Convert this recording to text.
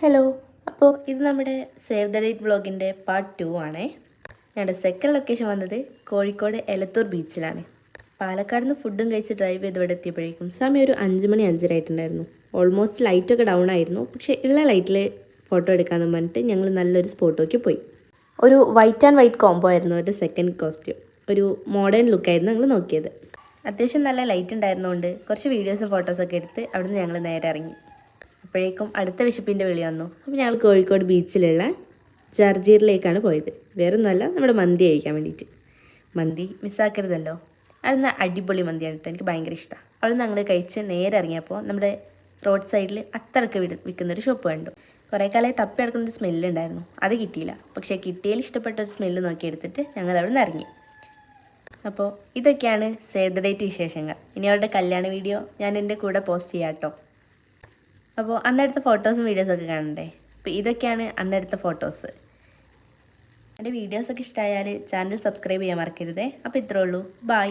Hello. അപ്പോൾ ഇത് നമ്മുടെ സേവ് ദ ഡേറ്റ് വ്ളോഗിൻ്റെ പാർട്ട് 2 ആണേ. ഞങ്ങളുടെ സെക്കൻഡ് ലൊക്കേഷൻ വന്നത് കോഴിക്കോട് എലത്തൂർ ബീച്ചിലാണ്. പാലക്കാട് നിന്ന് ഫുഡും കഴിച്ച് ഡ്രൈവ് ചെയ്ത് ഇവിടെ എത്തിയപ്പോഴേക്കും സമയം ഒരു 5 മണി 5:30 ആയിട്ടുണ്ടായിരുന്നു. ഓൾമോസ്റ്റ് ലൈറ്റൊക്കെ ഡൗൺ ആയിരുന്നു. പക്ഷേ ഉള്ള ലൈറ്റിൽ ഫോട്ടോ എടുക്കാമെന്ന് പറഞ്ഞിട്ട് ഞങ്ങൾ നല്ലൊരു സ്പോട്ടൊക്കെ പോയി. ഒരു വൈറ്റ് ആൻഡ് വൈറ്റ് കോംബോ ആയിരുന്നു ഒരു സെക്കൻഡ് കോസ്റ്റ്യൂം. ഒരു മോഡേൺ ലുക്കായിരുന്നു ഞങ്ങൾ നോക്കിയത്. അത്യാവശ്യം നല്ല ലൈറ്റ് ഉണ്ടായിരുന്നതുകൊണ്ട് കുറച്ച് വീഡിയോസും ഫോട്ടോസൊക്കെ എടുത്ത് അവിടുന്ന് ഞങ്ങൾ നേരെ ഇറങ്ങി. അപ്പോഴേക്കും അടുത്ത വിശപ്പിൻ്റെ വിളി വന്നു. അപ്പോൾ ഞങ്ങൾ കോഴിക്കോട് ബീച്ചിലുള്ള ജർജീറിലേക്കാണ് പോയത്. വേറൊന്നുമല്ല, നമ്മുടെ മന്തി കഴിക്കാൻ വേണ്ടിയിട്ട്. മന്തി മിസ്സാക്കരുതല്ലോ. അവിടുന്ന് അടിപൊളി മന്തിയാണ് കേട്ടോ, എനിക്ക് ഭയങ്കര ഇഷ്ടമാണ്. അവിടുന്ന് ഞങ്ങൾ കഴിച്ച് നേരെ ഇറങ്ങിയപ്പോൾ നമ്മുടെ റോഡ് സൈഡിൽ അത്തറക്ക് വിൽക്കുന്നൊരു ഷോപ്പ് കണ്ടു. കുറേ കാലമായി തപ്പി നടക്കുന്നൊരു സ്മെല്ലുണ്ടായിരുന്നു, അത് കിട്ടിയില്ല. പക്ഷേ കിട്ടിയതിൽ ഇഷ്ടപ്പെട്ട ഒരു സ്മെല്ല് നോക്കി എടുത്തിട്ട് ഞങ്ങൾ അവിടെ നിന്ന് ഇറങ്ങി. അപ്പോൾ ഇതൊക്കെയാണ് സേവ് ദ ഡേറ്റ് വിശേഷങ്ങൾ. ഇനി അവരുടെ കല്യാണ വീഡിയോ ഞാൻ എൻ്റെ കൂടെ പോസ്റ്റ് ചെയ്യാം കേട്ടോ. അപ്പോൾ അന്നെടുത്ത ഫോട്ടോസും വീഡിയോസൊക്കെ കാണണ്ടേ. അപ്പോൾ ഇതൊക്കെയാണ് അന്നെടുത്ത ഫോട്ടോസ്. എൻ്റെ വീഡിയോസൊക്കെ ഇഷ്ടമായാൽ ചാനൽ സബ്സ്ക്രൈബ് ചെയ്യാൻ മറക്കരുതേ. അപ്പോൾ ഇത്രേ ഉള്ളൂ. ബൈ.